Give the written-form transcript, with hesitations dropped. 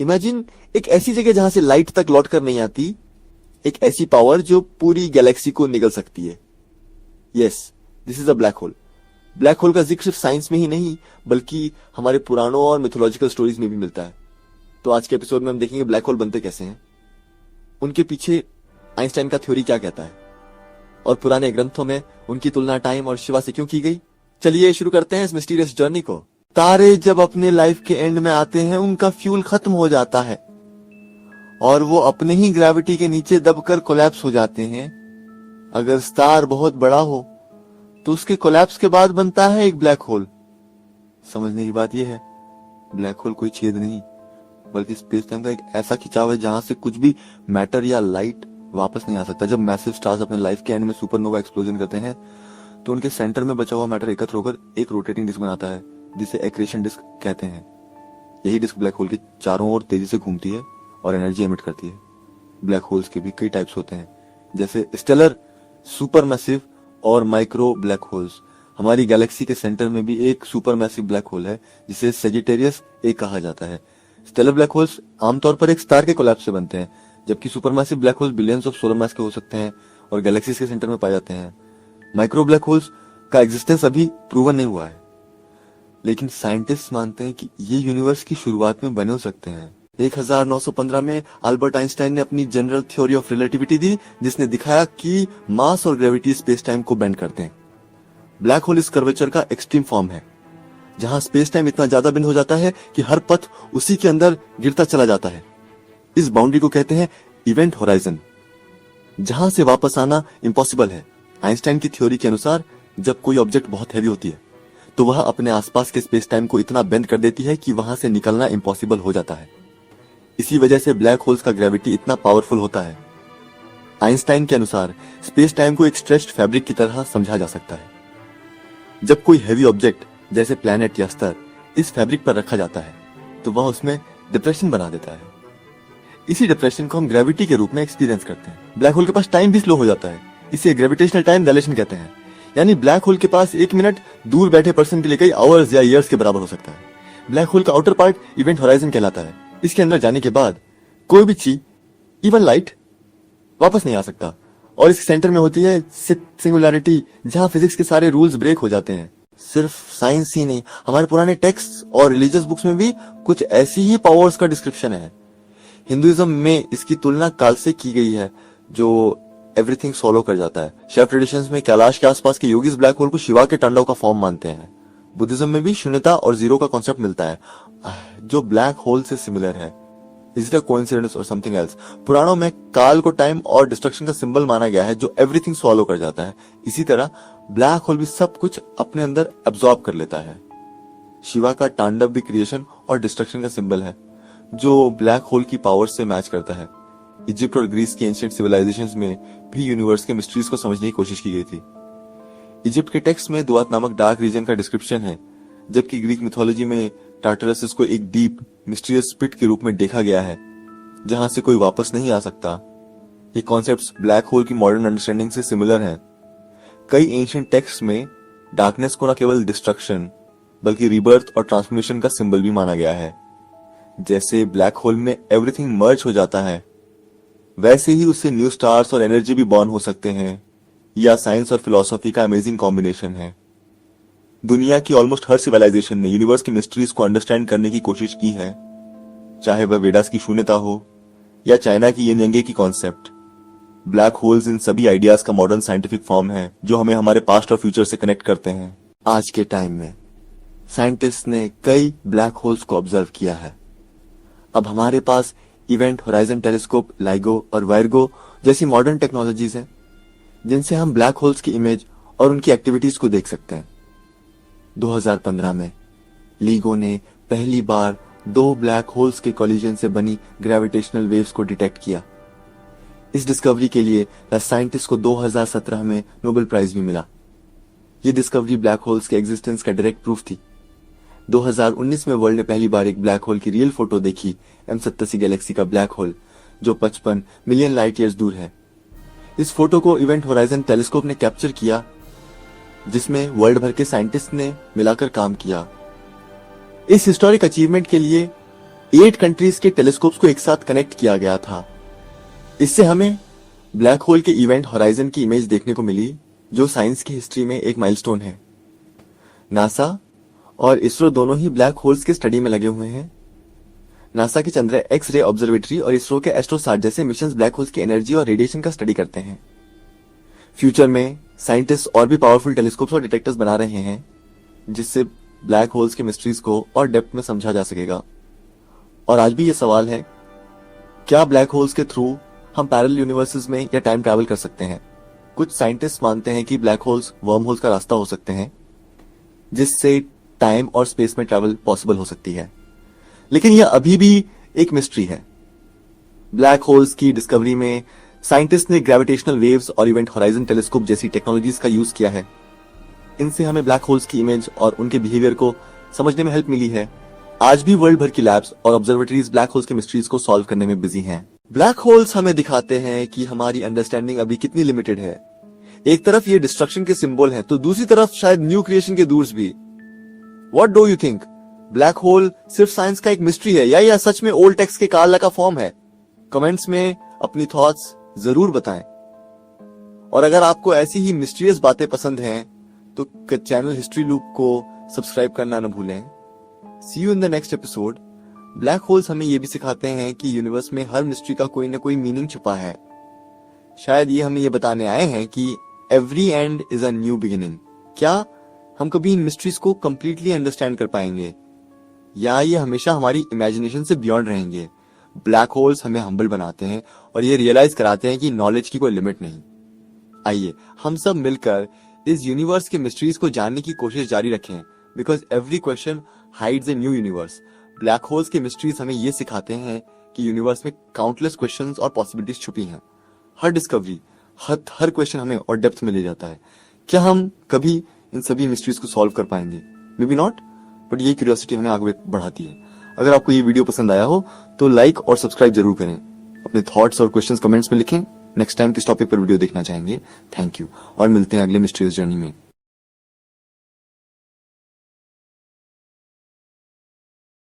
Imagine एक ऐसी जगह जहां से लाइट तक लौट कर नहीं आती, एक ऐसी पावर जो पूरी गैलेक्सी को निगल सकती है। Yes, this is a black hole. Black hole का जिक्र सिर्फ साइंस में ही नहीं बल्कि हमारे पुराणों और मिथोलॉजिकल स्टोरीज में भी मिलता है। तो आज के एपिसोड में हम देखेंगे ब्लैक होल बनते कैसे हैं, उनके पीछे आइंस्टाइन का थ्योरी क्या कहता है, और पुराने ग्रंथों में उनकी तुलना टाइम और शिवा से क्यों की गई। चलिए शुरू करते हैं इस मिस्टीरियस जर्नी को। तारे जब अपने लाइफ के एंड में आते हैं, उनका फ्यूल खत्म हो जाता है और वो अपने ही ग्रेविटी के नीचे दबकर कोलैप्स हो जाते हैं। अगर स्टार बहुत बड़ा हो तो उसके कोलैप्स के बाद बनता है एक ब्लैक होल। समझने की बात यह है, ब्लैक होल कोई छेद नहीं बल्कि स्पेस टाइम का एक ऐसा खिंचाव है जहां से कुछ भी मैटर या लाइट वापस नहीं आ सकता। जब मैसिव स्टार्स अपने लाइफ के एंड में सुपरनोवा एक्सप्लोजन करते हैं तो उनके सेंटर में बचा हुआ मैटर एकत्र होकर एक रोटेटिंग डिस्क बनाता है जिसे एक्रेशन डिस्क कहते हैं। यही डिस्क ब्लैक होल के चारों ओर तेजी से घूमती है और एनर्जी एमिट करती है। ब्लैक होल्स के भी कई टाइप्स होते हैं, जैसे स्टेलर, सुपरमैसिव और माइक्रो ब्लैक होल्स। हमारी गैलेक्सी के सेंटर में भी एक सुपरमैसिव ब्लैक होल है जिसे सेजिटेरियस ए कहा जाता है। स्टेलर ब्लैक होल्स आमतौर पर एक स्टार के कोलैप्स से बनते हैं, जबकि supermassive black holes billions of solar मास के हो सकते हैं और गैलेक्सीज के सेंटर में पाए जाते हैं। माइक्रो ब्लैक होल्स का एग्जिस्टेंस अभी प्रूवन नहीं हुआ है, लेकिन साइंटिस्ट मानते हैं कि ये यूनिवर्स की शुरुआत में बने हो सकते हैं। 1915 में अल्बर्ट आइंस्टाइन ने अपनी जनरल थ्योरी ऑफ रिलेटिविटी दी, जिसने दिखाया कि मास और ग्रेविटी स्पेस टाइम को बेंड करते हैं। ब्लैक होल इस कर्वेचर का एक्सट्रीम फॉर्म है, जहां स्पेस टाइम इतना ज्यादा बेंड हो जाता है कि हर पथ उसी के अंदर गिरता चला जाता है। इस बाउंड्री को कहते हैं इवेंट होराइजन, जहां से वापस आना इम्पॉसिबल है। आइंस्टाइन की थ्योरी के अनुसार जब कोई ऑब्जेक्ट बहुत हैवी होती है तो वह अपने आसपास के स्पेस टाइम को इतना बेंड कर देती है कि वहां से निकलना इम्पॉसिबल हो जाता है। इसी वजह से ब्लैक होल्स का ग्रेविटी इतना पावरफुल होता है। आइंस्टाइन के अनुसार स्पेस टाइम को एक स्ट्रेच्ड फैब्रिक की तरह समझा जा सकता है। जब कोई हैवी ऑब्जेक्ट जैसे प्लैनेट या स्टार इस फैब्रिक पर रखा जाता है तो वह उसमें डिप्रेशन बना देता है। इसी डिप्रेशन को हम ग्रेविटी के रूप में एक्सपीरियंस करते हैं। ब्लैक होल के पास टाइम भी स्लो हो जाता है, इसे ग्रेविटेशनल टाइम डायलेशन कहते हैं। यानी ब्लैक होल के पास 1 मिनट दूर बैठे पर्सन के लिए कई आवर्स या ईयर्स के बराबर हो सकता है। ब्लैक होल का आउटर पार्ट इवेंट होराइजन कहलाता है। इसके अंदर जाने के बाद कोई भी चीज, इवन लाइट, वापस नहीं आ सकता। और इसके सेंटर में होती है सिंगुलैरिटी, जहां फिजिक्स के सारे रूल्स ब्रेक हो जाते हैं। सिर्फ साइंस ही नहीं, हमारे पुराने टेक्स्ट और रिलीजियस बुक्स में भी कुछ ऐसी ही पावर्स का डिस्क्रिप्शन है। हिंदुइज्म में इसकी तुलना काल से की गई है, जो एवरीथिंग सॉलो कर जाता है। शैव ट्रेडिशंस में कैलाश के आसपास के योगीज ब्लैक होल को शिवा के तांडव का फॉर्म मानते हैं। बुद्धिज्म में भी शून्यता और जीरो का कॉन्सेप्ट मिलता है, जो ब्लैक होल से सिमिलर है। इज इट अ कोइंसिडेंस और समथिंग एल्स? पुराणों में काल को टाइम और डिस्ट्रक्शन का सिंबल माना गया है, जो एवरीथिंग सॉलो कर जाता है। इसी तरह ब्लैक होल भी सब कुछ अपने अंदर एब्जॉर्ब कर लेता है। शिवा का तांडव भी क्रिएशन और डिस्ट्रक्शन का सिंबल है, जो ब्लैक होल की पावर से मैच करता है। इजिप्ट और ग्रीस की एंशिएंट सिविलाइजेशंस में भी यूनिवर्स के मिस्ट्रीज को समझने की कोशिश की गई थी। इजिप्ट के टेक्स्ट में दुआत नामक डार्क रीजन का डिस्क्रिप्शन है, जबकि ग्रीक मिथोलॉजी में टार्टरस को एक डीप मिस्टीरियस पिट के रूप में देखा गया है, जहां से कोई वापस नहीं आ सकता। ये कॉन्सेप्ट्स ब्लैक होल की मॉडर्न अंडरस्टैंडिंग से सिमिलर हैं। कई एंशिएंट टेक्स्ट में डार्कनेस को न केवल डिस्ट्रक्शन बल्कि रीबर्थ और ट्रांसफॉर्मेशन का सिंबल भी माना गया है। जैसे ब्लैक होल में एवरीथिंग मर्ज हो जाता है, वैसे ही उससे न्यू स्टार्स और एनर्जी भी बॉर्न हो सकते हैं। या साइंस और फिलॉसफी का अमेजिंग कॉम्बिनेशन है। दुनिया की ऑलमोस्ट हर सिविलाइजेशन ने यूनिवर्स की मिस्ट्रीज को अंडरस्टैंड करने की कोशिश की है, चाहे वह वेदास की शून्यता हो या चाइना की यिन यांग की कॉन्सेप्ट। ब्लैक होल्स इन सभी आइडियाज का मॉडर्न साइंटिफिक फॉर्म है, जो हमें हमारे पास्ट और फ्यूचर से कनेक्ट करते हैं। आज के टाइम में साइंटिस्ट ने कई ब्लैक होल्स को ऑब्जर्व किया है। अब हमारे पास इवेंट होराइजन टेलीस्कोप, लाइगो और वायरगो जैसी मॉडर्न टेक्नोलॉजीज हैं, जिनसे हम ब्लैक होल्स की इमेज और उनकी एक्टिविटीज को देख सकते हैं। 2015 में लीगो ने पहली बार 2 ब्लैक होल्स के कोलिजन से बनी ग्रेविटेशनल वेव्स को डिटेक्ट किया। इस डिस्कवरी के लिए साइंटिस्ट को 2017 में नोबेल प्राइज भी मिला। ये डिस्कवरी ब्लैक होल्स के एग्जिस्टेंस का डायरेक्ट प्रूफ थी। 2019 में वर्ल्ड ने पहली बार एक ब्लैक होल की रियल फोटो देखी, M87 गैलेक्सी का ब्लैक होल, जो 55 मिलियन लाइट ईयर्स दूर है। इस फोटो को इवेंट होराइजन टेलीस्कोप ने कैप्चर किया, जिसमें वर्ल्ड भर के साइंटिस्ट ने मिलाकर काम किया। इस हिस्टोरिक अचीवमेंट के लिए 8 कंट्रीज के टेलीस्कोप्स को एक साथ कनेक्ट किया गया था। इससे हमें ब्लैक होल के इवेंट होराइजन की इमेज देखने को मिली, जो साइंस की हिस्ट्री में एक माइलस्टोन है। नासा और इसरो दोनों ही ब्लैक होल्स के स्टडी में लगे हुए हैं। नासा के चंद्र एक्स रे ऑब्जर्वेटरी और इसरो के एस्ट्रोसाट जैसे मिशंस ब्लैक होल्स की एनर्जी और रेडिएशन का स्टडी करते हैं। फ्यूचर में साइंटिस्ट और भी पावरफुल टेलीस्कोप्स और डिटेक्टर्स बना रहे हैं, जिससे ब्लैक होल्स के मिस्ट्रीज को और डेप्थ में समझा जा सकेगा। और आज भी ये सवाल है, क्या ब्लैक होल्स के थ्रू हम पैरेलल यूनिवर्सेस में या टाइम ट्रैवल कर सकते हैं? कुछ साइंटिस्ट मानते हैं कि ब्लैक होल्स वर्म होल्स का रास्ता हो सकते हैं, जिससे टाइम और स्पेस में ट्रैवल पॉसिबल हो सकती है, लेकिन यह अभी भी एक मिस्ट्री है। ब्लैक होल्स की डिस्कवरी में साइंटिस्ट ने ग्रेविटेशनल वेव्स और इवेंट होराइजन टेलीस्कोप जैसी टेक्नोलॉजीज का यूज किया है। इनसे हमें ब्लैक होल्स की इमेज और उनके बिहेवियर को समझने में हेल्प मिली है। आज भी वर्ल्ड भर की लैब्स और ऑब्जर्वेटरीज ब्लैक होल्स के मिस्ट्रीज को सॉल्व करने में बिजी हैं। ब्लैक होल्स हमें दिखाते हैं कि हमारी अंडरस्टैंडिंग अभी कितनी लिमिटेड है। एक तरफ ये डिस्ट्रक्शन के सिंबल है, तो दूसरी तरफ शायद न्यू क्रिएशन के दूर्स भी। What do you think? Black hole सिर्फ साइंस का एक मिस्ट्री है या यह सच में ओल्ड टेक्स्ट के काला का फॉर्म है? कमेंट्स में अपनी थॉट्स जरूर बताएं। और अगर आपको ऐसी ही मिस्टीरियस बातें पसंद हैं तो चैनल हिस्ट्री लूप को सब्सक्राइब करना न भूलें। See you in the next episode. Black holes हमें यह भी सिखाते हैं कि यूनिवर्स में हर मिस्ट्री का कोई ना कोई मीनिंग छुपा है। शायद ये हमें ये बताने आए हैं कि every and is a new beginning. क्या हम कभी इन मिस्ट्रीज को कंप्लीटली अंडरस्टैंड कर पाएंगे, या ये हमेशा हमारी इमेजिनेशन से बियॉन्ड रहेंगे? ब्लैक होल्स हमें हम्बल बनाते हैं और ये रियलाइज कराते हैं कि नॉलेज की कोई लिमिट नहीं। आइए हम सब मिलकर इस यूनिवर्स के मिस्ट्रीज को जानने की कोशिश जारी रखें, because every question hides a new universe. Black holes के मिस्ट्रीज हमें ये सिखाते हैं कि यूनिवर्स में काउंटलेस क्वेश्चंस और पॉसिबिलिटीज छुपी हैं। हर डिस्कवरी, हर क्वेश्चन हमें और डेप्थ में ले जाता है। क्या हम कभी इन सभी मिस्ट्रीज को सॉल्व कर पाएंगे? मे बी नॉट, बट ये क्यूरियोसिटी हमें आगे बढ़ाती है। अगर आपको ये वीडियो पसंद आया हो तो लाइक और सब्सक्राइब जरूर करें। अपने थॉट्स और क्वेश्चंस कमेंट्स में लिखें। नेक्स्ट टाइम किस टॉपिक पर वीडियो देखना चाहेंगे। थैंक यू और मिलते हैं अगले मिस्ट्रीज जर्नी में।